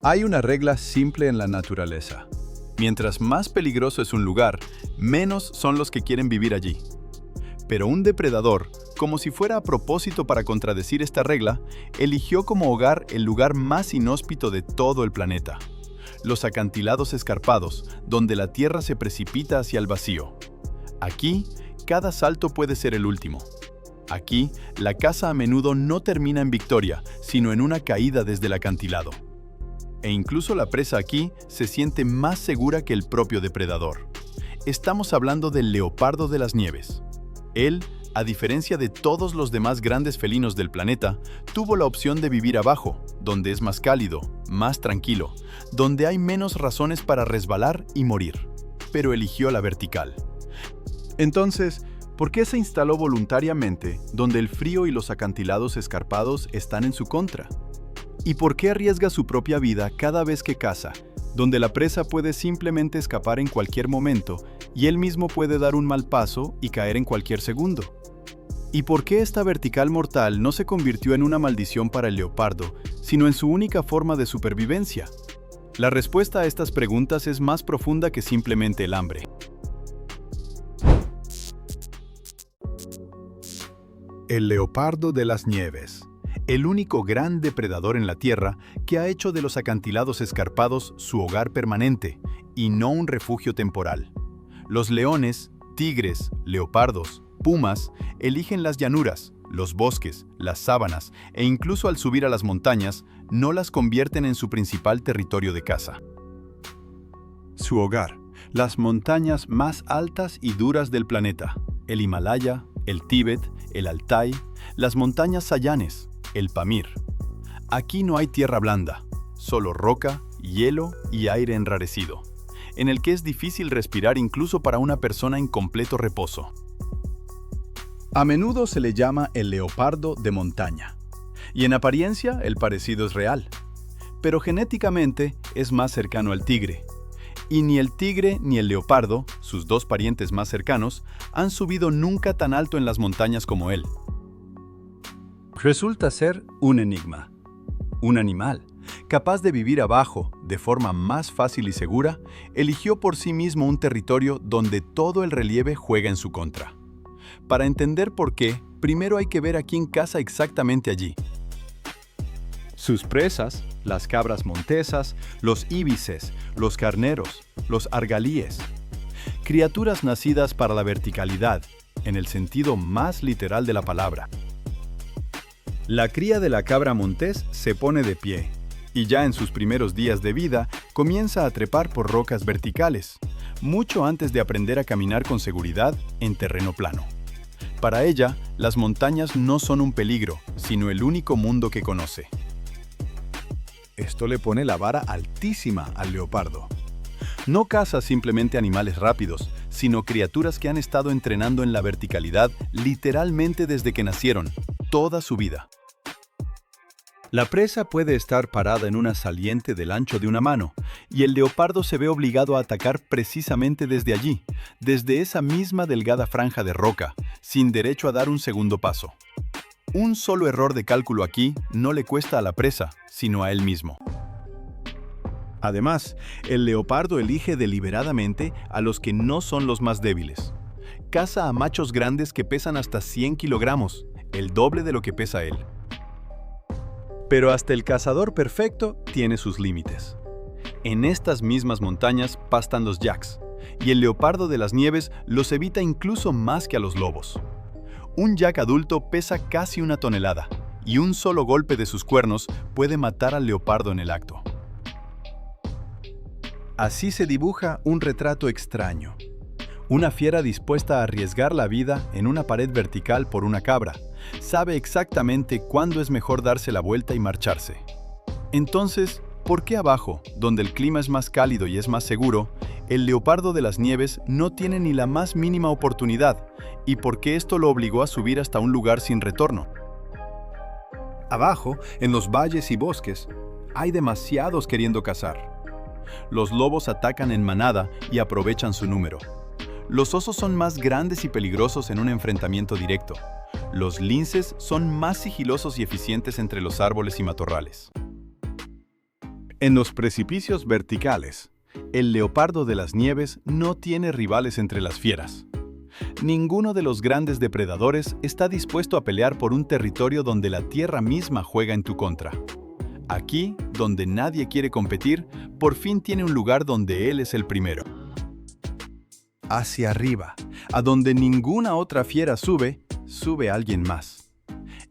Hay una regla simple en la naturaleza. Mientras más peligroso es un lugar, menos son los que quieren vivir allí. Pero un depredador, como si fuera a propósito para contradecir esta regla, eligió como hogar el lugar más inhóspito de todo el planeta: los acantilados escarpados, donde la tierra se precipita hacia el vacío. Aquí, cada salto puede ser el último. Aquí, la caza a menudo no termina en victoria, sino en una caída desde el acantilado. E incluso la presa aquí se siente más segura que el propio depredador. Estamos hablando del leopardo de las nieves. Él, a diferencia de todos los demás grandes felinos del planeta, tuvo la opción de vivir abajo, donde es más cálido, más tranquilo, donde hay menos razones para resbalar y morir. Pero eligió la vertical. Entonces, ¿por qué se instaló voluntariamente donde el frío y los acantilados escarpados están en su contra? ¿Y por qué arriesga su propia vida cada vez que caza, donde la presa puede simplemente escapar en cualquier momento y él mismo puede dar un mal paso y caer en cualquier segundo? ¿Y por qué esta vertical mortal no se convirtió en una maldición para el leopardo, sino en su única forma de supervivencia? La respuesta a estas preguntas es más profunda que simplemente el hambre. El leopardo de las nieves. El único gran depredador en la Tierra que ha hecho de los acantilados escarpados su hogar permanente y no un refugio temporal. Los leones, tigres, leopardos, pumas eligen las llanuras, los bosques, las sabanas e incluso al subir a las montañas no las convierten en su principal territorio de caza. Su hogar, las montañas más altas y duras del planeta, el Himalaya, el Tíbet, el Altai, las montañas Sayanes, el Pamir. Aquí no hay tierra blanda, solo roca, hielo y aire enrarecido, en el que es difícil respirar incluso para una persona en completo reposo. A menudo se le llama el leopardo de montaña, y en apariencia el parecido es real, pero genéticamente es más cercano al tigre. Y ni el tigre ni el leopardo, sus dos parientes más cercanos, han subido nunca tan alto en las montañas como él. Resulta ser un enigma. Un animal, capaz de vivir abajo de forma más fácil y segura, eligió por sí mismo un territorio donde todo el relieve juega en su contra. Para entender por qué, primero hay que ver a quién caza exactamente allí. Sus presas, las cabras montesas, los íbices, los carneros, los argalíes. Criaturas nacidas para la verticalidad, en el sentido más literal de la palabra. La cría de la cabra montés se pone de pie, y ya en sus primeros días de vida comienza a trepar por rocas verticales, mucho antes de aprender a caminar con seguridad en terreno plano. Para ella, las montañas no son un peligro, sino el único mundo que conoce. Esto le pone la vara altísima al leopardo. No caza simplemente animales rápidos, sino criaturas que han estado entrenando en la verticalidad literalmente desde que nacieron, toda su vida. La presa puede estar parada en una saliente del ancho de una mano, y el leopardo se ve obligado a atacar precisamente desde allí, desde esa misma delgada franja de roca, sin derecho a dar un segundo paso. Un solo error de cálculo aquí no le cuesta a la presa, sino a él mismo. Además, el leopardo elige deliberadamente a los que no son los más débiles. Caza a machos grandes que pesan hasta 100 kilogramos, el doble de lo que pesa él. Pero hasta el cazador perfecto tiene sus límites. En estas mismas montañas pastan los yaks, y el leopardo de las nieves los evita incluso más que a los lobos. Un yak adulto pesa casi 1 tonelada, y un solo golpe de sus cuernos puede matar al leopardo en el acto. Así se dibuja un retrato extraño. Una fiera dispuesta a arriesgar la vida en una pared vertical por una cabra, sabe exactamente cuándo es mejor darse la vuelta y marcharse. Entonces, ¿por qué abajo, donde el clima es más cálido y es más seguro, el leopardo de las nieves no tiene ni la más mínima oportunidad? ¿Y por qué esto lo obligó a subir hasta un lugar sin retorno? Abajo, en los valles y bosques, hay demasiados queriendo cazar. Los lobos atacan en manada y aprovechan su número. Los osos son más grandes y peligrosos en un enfrentamiento directo. Los linces son más sigilosos y eficientes entre los árboles y matorrales. En los precipicios verticales, el leopardo de las nieves no tiene rivales entre las fieras. Ninguno de los grandes depredadores está dispuesto a pelear por un territorio donde la tierra misma juega en tu contra. Aquí, donde nadie quiere competir, por fin tiene un lugar donde él es el primero. Hacia arriba, a donde ninguna otra fiera sube, sube alguien más.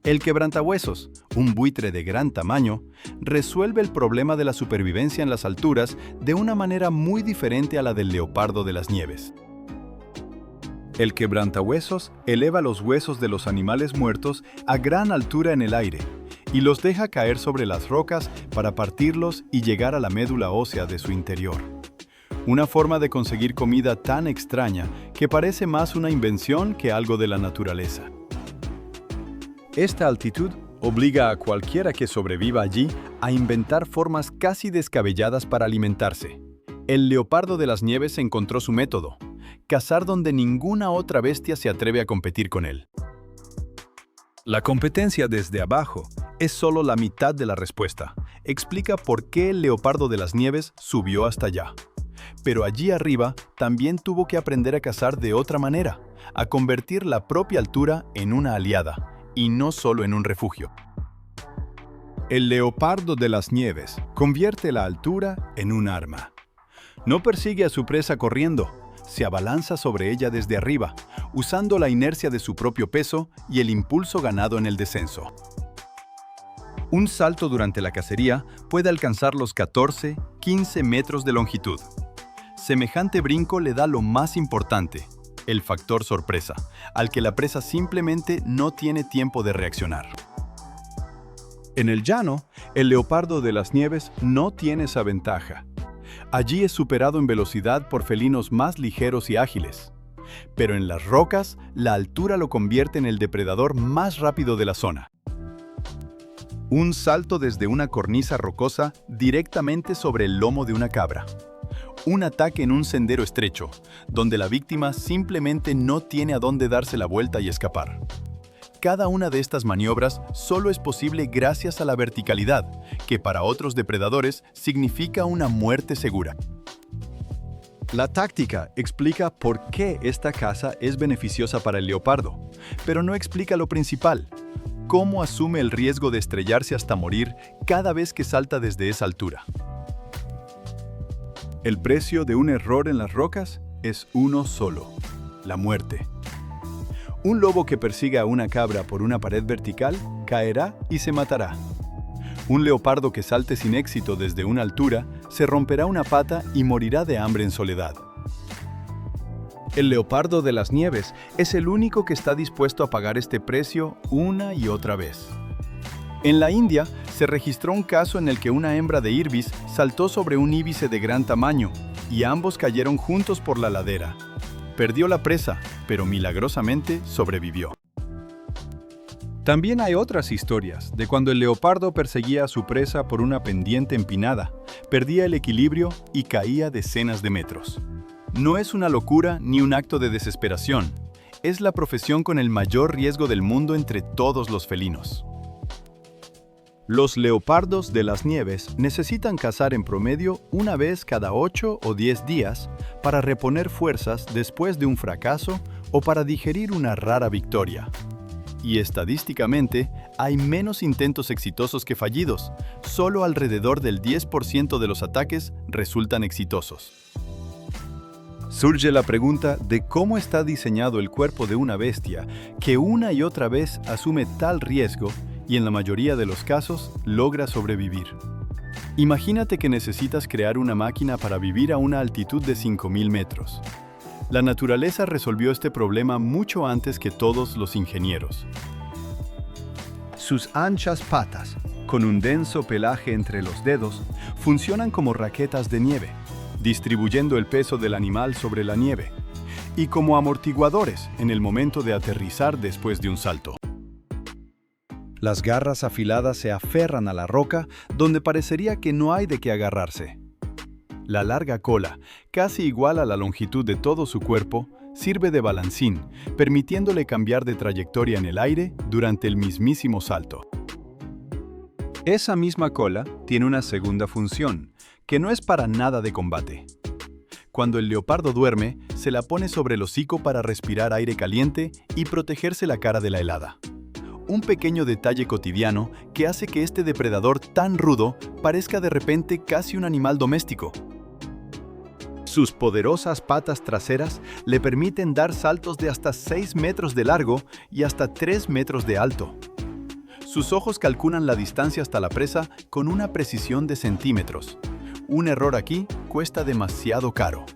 El quebrantahuesos, un buitre de gran tamaño, resuelve el problema de la supervivencia en las alturas de una manera muy diferente a la del leopardo de las nieves. El quebrantahuesos eleva los huesos de los animales muertos a gran altura en el aire y los deja caer sobre las rocas para partirlos y llegar a la médula ósea de su interior. Una forma de conseguir comida tan extraña que parece más una invención que algo de la naturaleza. Esta altitud obliga a cualquiera que sobreviva allí a inventar formas casi descabelladas para alimentarse. El leopardo de las nieves encontró su método: cazar donde ninguna otra bestia se atreve a competir con él. La competencia desde abajo es solo la mitad de la respuesta. Explica por qué el leopardo de las nieves subió hasta allá. Pero allí arriba también tuvo que aprender a cazar de otra manera, a convertir la propia altura en una aliada, y no solo en un refugio. El leopardo de las nieves convierte la altura en un arma. No persigue a su presa corriendo, se abalanza sobre ella desde arriba, usando la inercia de su propio peso y el impulso ganado en el descenso. Un salto durante la cacería puede alcanzar los 14-15 metros de longitud. Semejante brinco le da lo más importante: el factor sorpresa, al que la presa simplemente no tiene tiempo de reaccionar. En el llano, el leopardo de las nieves no tiene esa ventaja. Allí es superado en velocidad por felinos más ligeros y ágiles. Pero en las rocas, la altura lo convierte en el depredador más rápido de la zona. Un salto desde una cornisa rocosa directamente sobre el lomo de una cabra. Un ataque en un sendero estrecho, donde la víctima simplemente no tiene a dónde darse la vuelta y escapar. Cada una de estas maniobras solo es posible gracias a la verticalidad, que para otros depredadores significa una muerte segura. La táctica explica por qué esta caza es beneficiosa para el leopardo, pero no explica lo principal: cómo asume el riesgo de estrellarse hasta morir cada vez que salta desde esa altura. El precio de un error en las rocas es uno solo: la muerte. Un lobo que persiga a una cabra por una pared vertical caerá y se matará. Un leopardo que salte sin éxito desde una altura se romperá una pata y morirá de hambre en soledad. El leopardo de las nieves es el único que está dispuesto a pagar este precio una y otra vez. En la India se registró un caso en el que una hembra de ibis saltó sobre un íbice de gran tamaño y ambos cayeron juntos por la ladera. Perdió la presa, pero milagrosamente sobrevivió. También hay otras historias de cuando el leopardo perseguía a su presa por una pendiente empinada, perdía el equilibrio y caía decenas de metros. No es una locura ni un acto de desesperación, es la profesión con el mayor riesgo del mundo entre todos los felinos. Los leopardos de las nieves necesitan cazar en promedio una vez cada 8 o 10 días para reponer fuerzas después de un fracaso o para digerir una rara victoria. Y estadísticamente, hay menos intentos exitosos que fallidos. Solo alrededor del 10% de los ataques resultan exitosos. Surge la pregunta de cómo está diseñado el cuerpo de una bestia que una y otra vez asume tal riesgo y en la mayoría de los casos logra sobrevivir. Imagínate que necesitas crear una máquina para vivir a una altitud de 5.000 metros. La naturaleza resolvió este problema mucho antes que todos los ingenieros. Sus anchas patas, con un denso pelaje entre los dedos, funcionan como raquetas de nieve, distribuyendo el peso del animal sobre la nieve, y como amortiguadores en el momento de aterrizar después de un salto. Las garras afiladas se aferran a la roca donde parecería que no hay de qué agarrarse. La larga cola, casi igual a la longitud de todo su cuerpo, sirve de balancín, permitiéndole cambiar de trayectoria en el aire durante el mismísimo salto. Esa misma cola tiene una segunda función, que no es para nada de combate. Cuando el leopardo duerme, se la pone sobre el hocico para respirar aire caliente y protegerse la cara de la helada. Un pequeño detalle cotidiano que hace que este depredador tan rudo parezca de repente casi un animal doméstico. Sus poderosas patas traseras le permiten dar saltos de hasta 6 metros de largo y hasta 3 metros de alto. Sus ojos calculan la distancia hasta la presa con una precisión de centímetros. Un error aquí cuesta demasiado caro.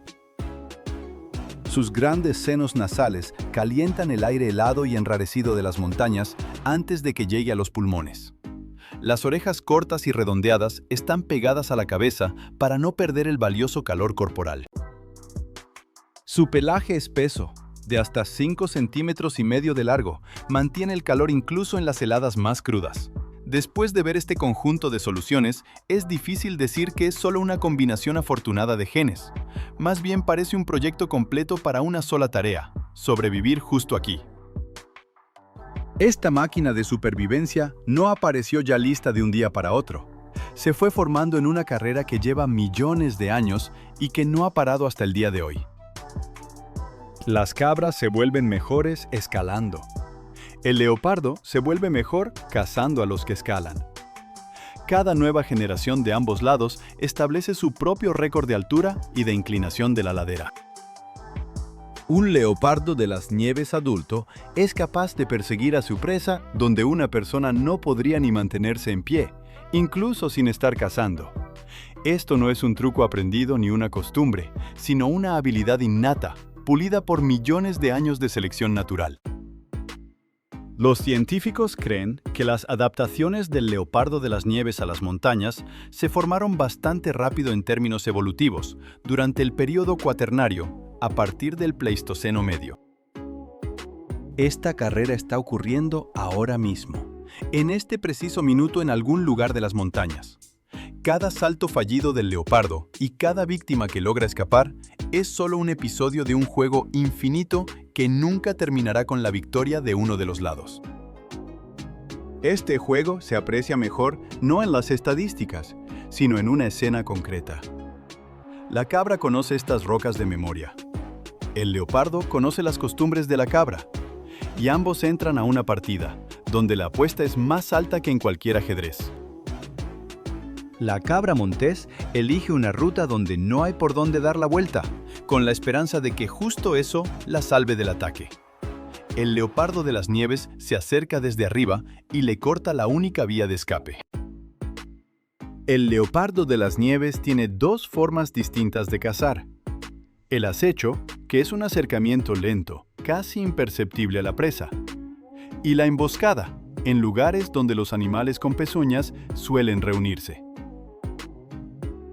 Sus grandes senos nasales calientan el aire helado y enrarecido de las montañas antes de que llegue a los pulmones. Las orejas cortas y redondeadas están pegadas a la cabeza para no perder el valioso calor corporal. Su pelaje espeso, de hasta 5 centímetros y medio de largo, mantiene el calor incluso en las heladas más crudas. Después de ver este conjunto de soluciones, es difícil decir que es solo una combinación afortunada de genes. Más bien parece un proyecto completo para una sola tarea: sobrevivir justo aquí. Esta máquina de supervivencia no apareció ya lista de un día para otro. Se fue formando en una carrera que lleva millones de años y que no ha parado hasta el día de hoy. Las cabras se vuelven mejores escalando. El leopardo se vuelve mejor cazando a los que escalan. Cada nueva generación de ambos lados establece su propio récord de altura y de inclinación de la ladera. Un leopardo de las nieves adulto es capaz de perseguir a su presa donde una persona no podría ni mantenerse en pie, incluso sin estar cazando. Esto no es un truco aprendido ni una costumbre, sino una habilidad innata, pulida por millones de años de selección natural. Los científicos creen que las adaptaciones del leopardo de las nieves a las montañas se formaron bastante rápido en términos evolutivos, durante el período cuaternario, a partir del Pleistoceno medio. Esta carrera está ocurriendo ahora mismo, en este preciso minuto en algún lugar de las montañas. Cada salto fallido del leopardo y cada víctima que logra escapar es solo un episodio de un juego infinito que nunca terminará con la victoria de uno de los lados. Este juego se aprecia mejor no en las estadísticas, sino en una escena concreta. La cabra conoce estas rocas de memoria. El leopardo conoce las costumbres de la cabra. Y ambos entran a una partida, donde la apuesta es más alta que en cualquier ajedrez. La cabra montés elige una ruta donde no hay por dónde dar la vuelta, con la esperanza de que justo eso la salve del ataque. El leopardo de las nieves se acerca desde arriba y le corta la única vía de escape. El leopardo de las nieves tiene dos formas distintas de cazar. El acecho, que es un acercamiento lento, casi imperceptible a la presa. Y la emboscada, en lugares donde los animales con pezuñas suelen reunirse.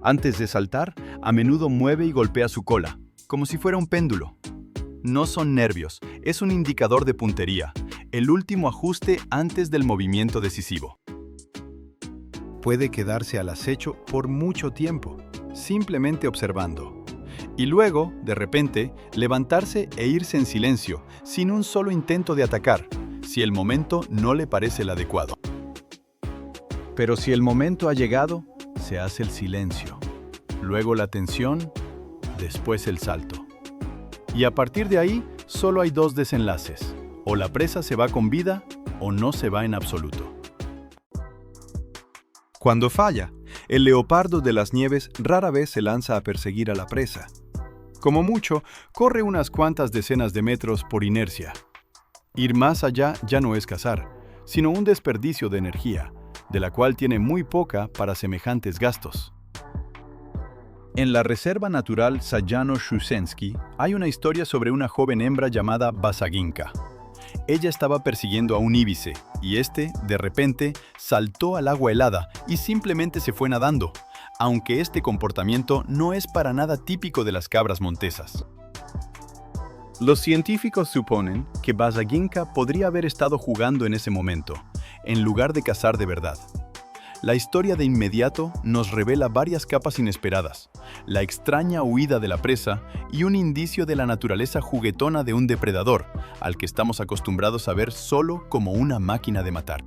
Antes de saltar, a menudo mueve y golpea su cola, como si fuera un péndulo. No son nervios, es un indicador de puntería, el último ajuste antes del movimiento decisivo. Puede quedarse al acecho por mucho tiempo, simplemente observando. Y luego, de repente, levantarse e irse en silencio, sin un solo intento de atacar, si el momento no le parece el adecuado. Pero si el momento ha llegado, se hace el silencio, luego la tensión, después el salto. Y a partir de ahí, solo hay dos desenlaces: o la presa se va con vida o no se va en absoluto. Cuando falla, el leopardo de las nieves rara vez se lanza a perseguir a la presa. Como mucho, corre unas cuantas decenas de metros por inercia. Ir más allá ya no es cazar, sino un desperdicio de energía, de la cual tiene muy poca para semejantes gastos. En la Reserva Natural Sajano-Shushensky hay una historia sobre una joven hembra llamada Basaginka. Ella estaba persiguiendo a un íbice, y este, de repente, saltó al agua helada y simplemente se fue nadando, aunque este comportamiento no es para nada típico de las cabras montesas. Los científicos suponen que Basaginka podría haber estado jugando en ese momento, en lugar de cazar de verdad. La historia de inmediato nos revela varias capas inesperadas, la extraña huida de la presa y un indicio de la naturaleza juguetona de un depredador, al que estamos acostumbrados a ver solo como una máquina de matar.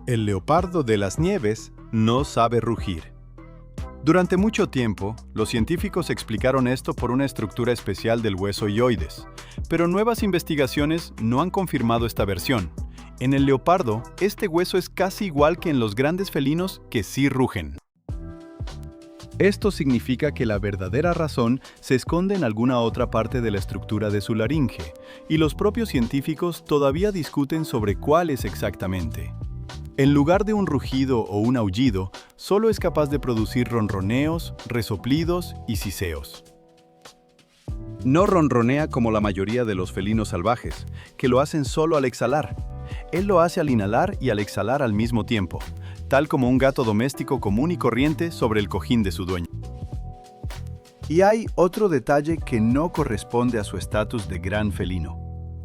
El leopardo de las nieves no sabe rugir. Durante mucho tiempo, los científicos explicaron esto por una estructura especial del hueso hyoides, pero nuevas investigaciones no han confirmado esta versión. En el leopardo, este hueso es casi igual que en los grandes felinos que sí rugen. Esto significa que la verdadera razón se esconde en alguna otra parte de la estructura de su laringe, y los propios científicos todavía discuten sobre cuál es exactamente. En lugar de un rugido o un aullido, solo es capaz de producir ronroneos, resoplidos y siseos. No ronronea como la mayoría de los felinos salvajes, que lo hacen solo al exhalar. Él lo hace al inhalar y al exhalar al mismo tiempo, tal como un gato doméstico común y corriente sobre el cojín de su dueño. Y hay otro detalle que no corresponde a su estatus de gran felino.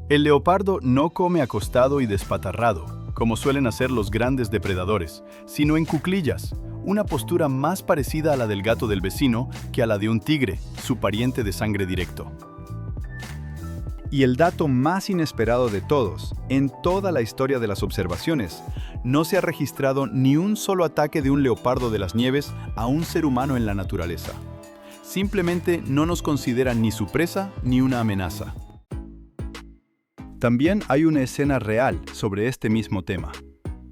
El leopardo no come acostado y despatarrado, como suelen hacer los grandes depredadores, sino en cuclillas, una postura más parecida a la del gato del vecino que a la de un tigre, su pariente de sangre directo. Y el dato más inesperado de todos, en toda la historia de las observaciones, no se ha registrado ni un solo ataque de un leopardo de las nieves a un ser humano en la naturaleza. Simplemente no nos consideran ni su presa ni una amenaza. También hay una escena real sobre este mismo tema.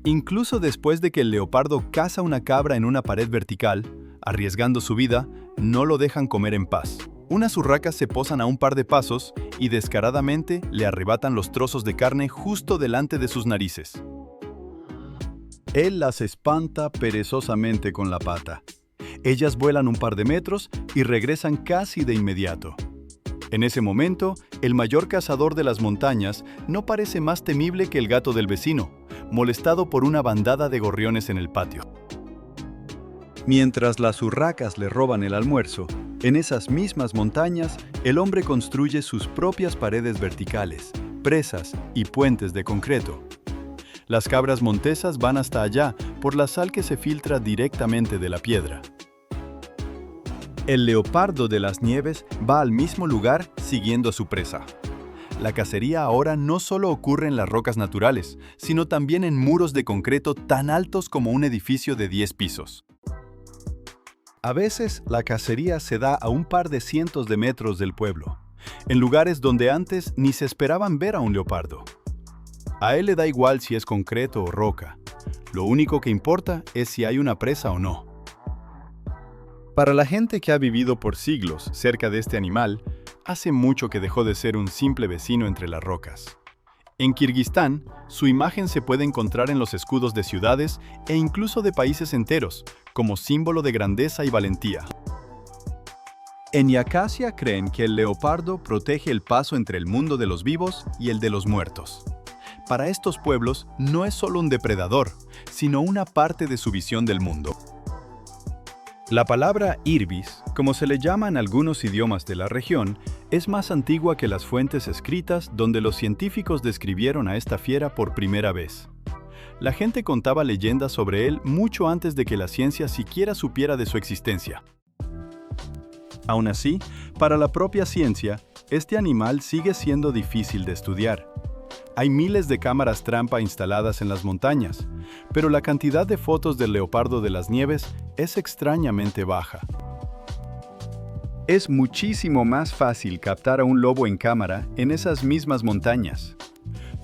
Incluso después de que el leopardo caza una cabra en una pared vertical, arriesgando su vida, no lo dejan comer en paz. Unas urracas se posan a un par de pasos y descaradamente le arrebatan los trozos de carne justo delante de sus narices. Él las espanta perezosamente con la pata. Ellas vuelan un par de metros y regresan casi de inmediato. En ese momento, el mayor cazador de las montañas no parece más temible que el gato del vecino, molestado por una bandada de gorriones en el patio. Mientras las urracas le roban el almuerzo, en esas mismas montañas, el hombre construye sus propias paredes verticales, presas y puentes de concreto. Las cabras montesas van hasta allá por la sal que se filtra directamente de la piedra. El leopardo de las nieves va al mismo lugar siguiendo a su presa. La cacería ahora no solo ocurre en las rocas naturales, sino también en muros de concreto tan altos como un edificio de 10 pisos. A veces, la cacería se da a un par de cientos de metros del pueblo, en lugares donde antes ni se esperaban ver a un leopardo. A él le da igual si es concreto o roca. Lo único que importa es si hay una presa o no. Para la gente que ha vivido por siglos cerca de este animal, hace mucho que dejó de ser un simple vecino entre las rocas. En Kirguistán, su imagen se puede encontrar en los escudos de ciudades e incluso de países enteros, como símbolo de grandeza y valentía. En Yacasia creen que el leopardo protege el paso entre el mundo de los vivos y el de los muertos. Para estos pueblos, no es solo un depredador, sino una parte de su visión del mundo. La palabra irbis, como se le llama en algunos idiomas de la región, es más antigua que las fuentes escritas donde los científicos describieron a esta fiera por primera vez. La gente contaba leyendas sobre él mucho antes de que la ciencia siquiera supiera de su existencia. Aún así, para la propia ciencia, este animal sigue siendo difícil de estudiar. Hay miles de cámaras trampa instaladas en las montañas, pero la cantidad de fotos del leopardo de las nieves es extrañamente baja. Es muchísimo más fácil captar a un lobo en cámara en esas mismas montañas.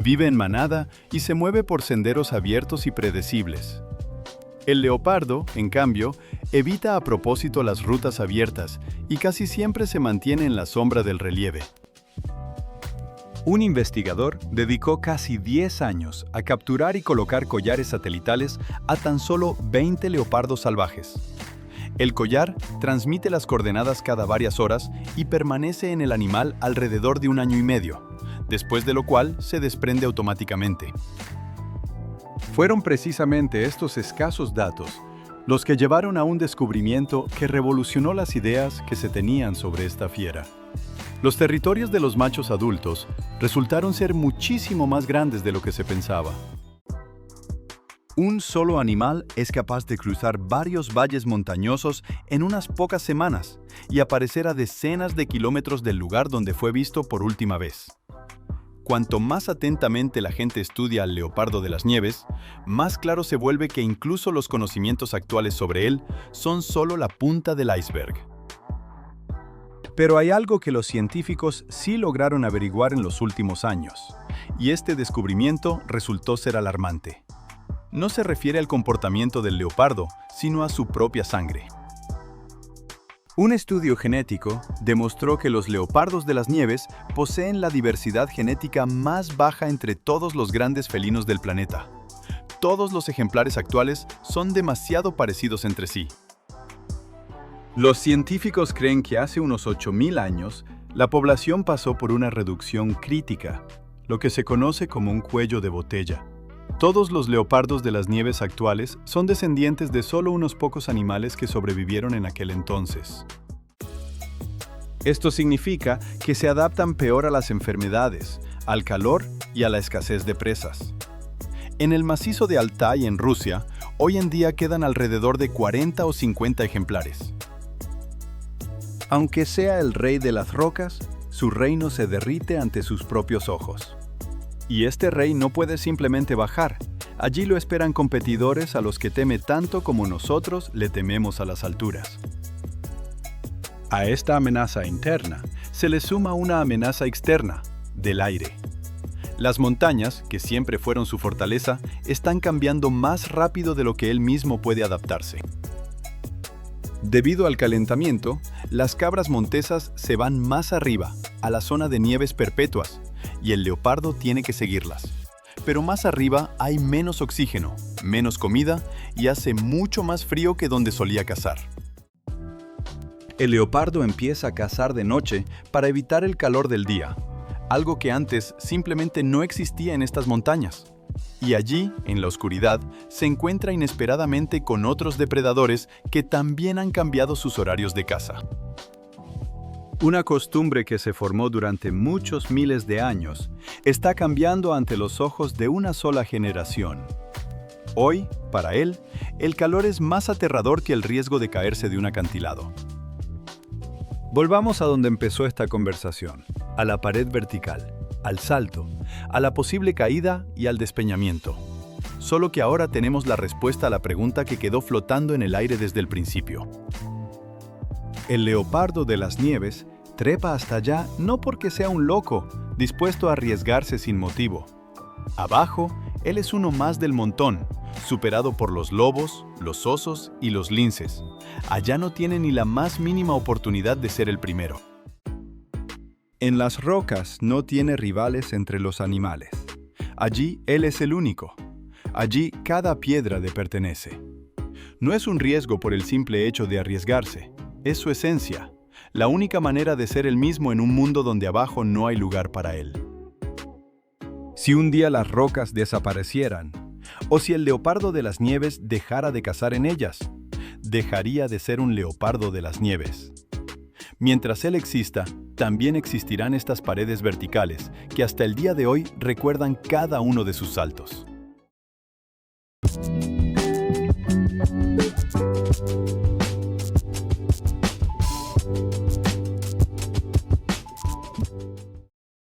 Vive en manada y se mueve por senderos abiertos y predecibles. El leopardo, en cambio, evita a propósito las rutas abiertas y casi siempre se mantiene en la sombra del relieve. Un investigador dedicó casi 10 años a capturar y colocar collares satelitales a tan solo 20 leopardos salvajes. El collar transmite las coordenadas cada varias horas y permanece en el animal alrededor de 1 año y medio, después de lo cual se desprende automáticamente. Fueron precisamente estos escasos datos los que llevaron a un descubrimiento que revolucionó las ideas que se tenían sobre esta fiera. Los territorios de los machos adultos resultaron ser muchísimo más grandes de lo que se pensaba. Un solo animal es capaz de cruzar varios valles montañosos en unas pocas semanas y aparecer a decenas de kilómetros del lugar donde fue visto por última vez. cuanto más atentamente la gente estudia al leopardo de las nieves, más claro se vuelve que incluso los conocimientos actuales sobre él son solo la punta del iceberg. Pero hay algo que los científicos sí lograron averiguar en los últimos años, y este descubrimiento resultó ser alarmante. No se refiere al comportamiento del leopardo, sino a su propia sangre. Un estudio genético demostró que los leopardos de las nieves poseen la diversidad genética más baja entre todos los grandes felinos del planeta. Todos los ejemplares actuales son demasiado parecidos entre sí. Los científicos creen que hace unos 8.000 años, la población pasó por una reducción crítica, lo que se conoce como un cuello de botella. Todos los leopardos de las nieves actuales son descendientes de solo unos pocos animales que sobrevivieron en aquel entonces. Esto significa que se adaptan peor a las enfermedades, al calor y a la escasez de presas. En el macizo de Altai, en Rusia, hoy en día quedan alrededor de 40 o 50 ejemplares. Aunque sea el rey de las rocas, su reino se derrite ante sus propios ojos. Y este rey no puede simplemente bajar. Allí lo esperan competidores a los que teme tanto como nosotros le tememos a las alturas. A esta amenaza interna se le suma una amenaza externa, del aire. Las montañas, que siempre fueron su fortaleza, están cambiando más rápido de lo que él mismo puede adaptarse. Debido al calentamiento, las cabras montesas se van más arriba, a la zona de nieves perpetuas, y el leopardo tiene que seguirlas. Pero más arriba hay menos oxígeno, menos comida y hace mucho más frío que donde solía cazar. El leopardo empieza a cazar de noche para evitar el calor del día, algo que antes simplemente no existía en estas montañas. Y allí, en la oscuridad, se encuentra inesperadamente con otros depredadores que también han cambiado sus horarios de caza. Una costumbre que se formó durante muchos miles de años está cambiando ante los ojos de una sola generación. Hoy, para él, el calor es más aterrador que el riesgo de caerse de un acantilado. Volvamos a donde empezó esta conversación, a la pared vertical, al salto, a la posible caída y al despeñamiento. Solo que ahora tenemos la respuesta a la pregunta que quedó flotando en el aire desde el principio. El leopardo de las nieves trepa hasta allá no porque sea un loco, dispuesto a arriesgarse sin motivo. Abajo, él es uno más del montón, superado por los lobos, los osos y los linces. Allá no tiene ni la más mínima oportunidad de ser el primero. En las rocas no tiene rivales entre los animales. Allí él es el único. Allí cada piedra le pertenece. No es un riesgo por el simple hecho de arriesgarse. Es su esencia, la única manera de ser el mismo en un mundo donde abajo no hay lugar para él. Si un día las rocas desaparecieran, o si el leopardo de las nieves dejara de cazar en ellas, dejaría de ser un leopardo de las nieves. Mientras él exista, también existirán estas paredes verticales que hasta el día de hoy recuerdan cada uno de sus saltos.